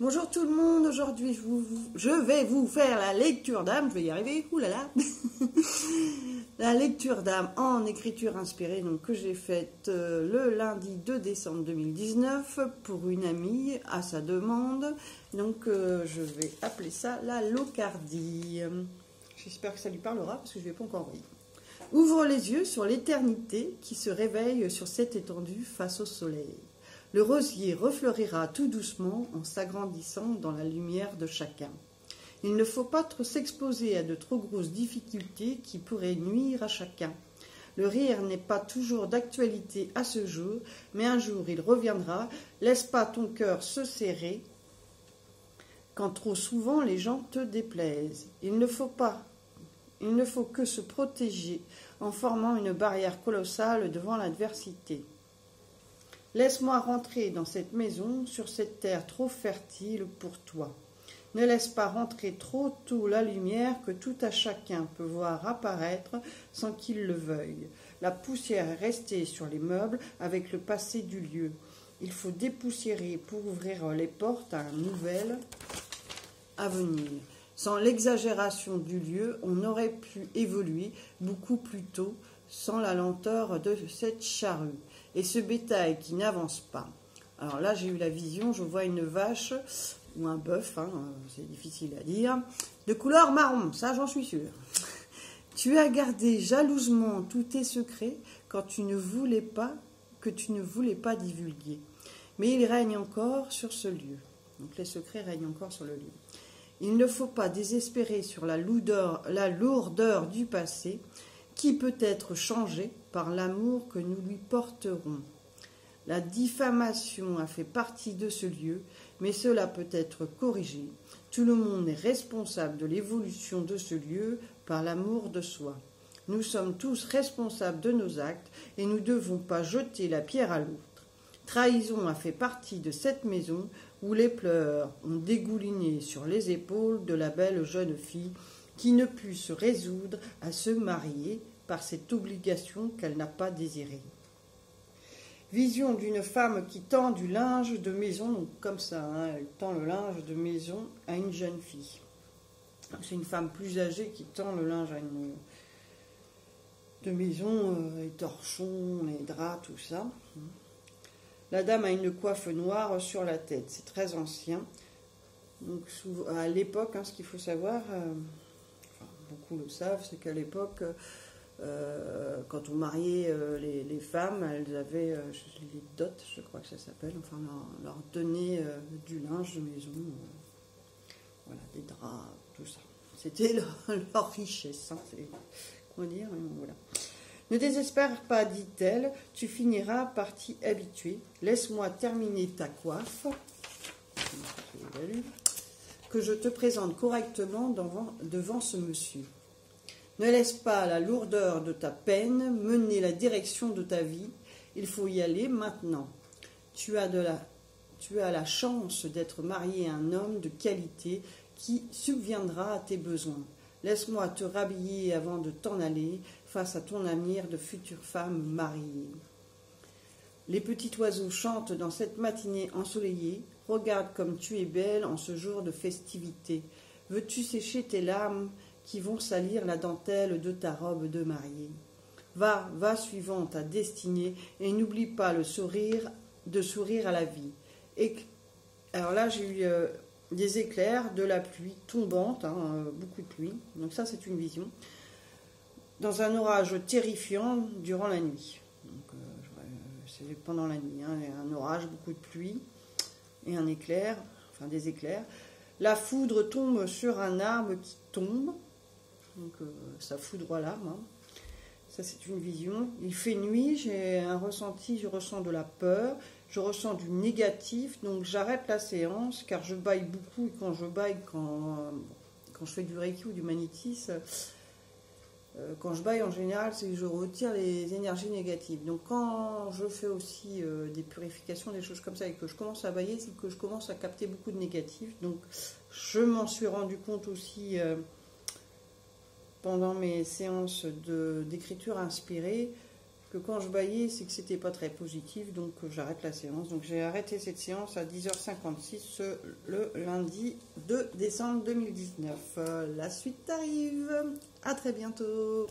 Bonjour tout le monde, aujourd'hui je vais vous faire la lecture d'âme, je vais y arriver, oulala. La lecture d'âme en écriture inspirée donc, que j'ai faite le lundi 2 décembre 2019 pour une amie à sa demande. Donc je vais appeler ça la Locardie. J'espère que ça lui parlera parce que je ne vais pas encore envoyer. Ouvre les yeux sur l'éternité qui se réveille sur cette étendue face au soleil. Le rosier refleurira tout doucement en s'agrandissant dans la lumière de chacun. Il ne faut pas trop s'exposer à de trop grosses difficultés qui pourraient nuire à chacun. Le rire n'est pas toujours d'actualité à ce jour, mais un jour il reviendra. Laisse pas ton cœur se serrer quand trop souvent les gens te déplaisent. Il ne faut que se protéger en formant une barrière colossale devant l'adversité. Laisse-moi rentrer dans cette maison, sur cette terre trop fertile pour toi. Ne laisse pas rentrer trop tôt la lumière que tout à chacun peut voir apparaître sans qu'il le veuille. La poussière est restée sur les meubles avec le passé du lieu. Il faut dépoussiérer pour ouvrir les portes à un nouvel avenir. Sans l'exagération du lieu, on aurait pu évoluer beaucoup plus tôt sans la lenteur de cette charrue et ce bétail qui n'avance pas. Alors là, j'ai eu la vision, je vois une vache ou un bœuf, c'est difficile à dire, de couleur marron, ça j'en suis sûre. Tu as gardé jalousement tous tes secrets que tu ne voulais pas divulguer. Mais il règne encore sur ce lieu. Donc les secrets règnent encore sur le lieu. Il ne faut pas désespérer sur la lourdeur du passé qui peut être changé par l'amour que nous lui porterons. La diffamation a fait partie de ce lieu, mais cela peut être corrigé. Tout le monde est responsable de l'évolution de ce lieu par l'amour de soi. Nous sommes tous responsables de nos actes et nous ne devons pas jeter la pierre à l'autre. Trahison a fait partie de cette maison où les pleurs ont dégouliné sur les épaules de la belle jeune fille qui ne put se résoudre à se marier par cette obligation qu'elle n'a pas désirée. Vision d'une femme qui tend du linge de maison, donc comme ça, elle tend le linge de maison à une jeune fille. C'est une femme plus âgée qui tend le linge à une de maison, les torchons, les draps, tout ça. La dame a une coiffe noire sur la tête, c'est très ancien. Donc à l'époque, ce qu'il faut savoir, beaucoup le savent, c'est qu'à l'époque, quand on mariait les femmes, elles avaient les dots, je crois que ça s'appelle, enfin leur donner du linge de maison, voilà, des draps, tout ça. C'était leur richesse, comment dire, voilà. Ne désespère pas, dit-elle, tu finiras par t'y habituer. Laisse-moi terminer ta coiffe, que je te présente correctement devant ce monsieur. Ne laisse pas la lourdeur de ta peine mener la direction de ta vie. Il faut y aller maintenant. Tu as la chance d'être marié à un homme de qualité qui subviendra à tes besoins. Laisse-moi te rhabiller avant de t'en aller face à ton avenir de future femme mariée. Les petits oiseaux chantent dans cette matinée ensoleillée. Regarde comme tu es belle en ce jour de festivité. Veux-tu sécher tes larmes qui vont salir la dentelle de ta robe de mariée? Va suivant ta destinée et n'oublie pas de sourire à la vie. Et alors là, j'ai eu des éclairs, de la pluie tombante, beaucoup de pluie. Donc ça, c'est une vision. Dans un orage terrifiant durant la nuit. Donc c'est pendant la nuit. Un orage, beaucoup de pluie et un éclair, enfin des éclairs. La foudre tombe sur un arbre qui tombe. Donc ça foudroie l'arbre. Ça, c'est une vision. Il fait nuit, j'ai un ressenti, je ressens de la peur, je ressens du négatif, donc j'arrête la séance car je baille beaucoup. Et quand je baille, quand je fais du Reiki ou du magnétisme, quand je baille en général, c'est que je retire les énergies négatives. Donc quand je fais aussi des purifications, des choses comme ça, et que je commence à bailler, c'est que je commence à capter beaucoup de négatif. Donc je m'en suis rendu compte aussi pendant mes séances d'écriture inspirée, que quand je baillais, c'est que c'était pas très positif, donc j'arrête la séance. Donc j'ai arrêté cette séance à 10h56 le lundi 2 décembre 2019. La suite arrive. À très bientôt.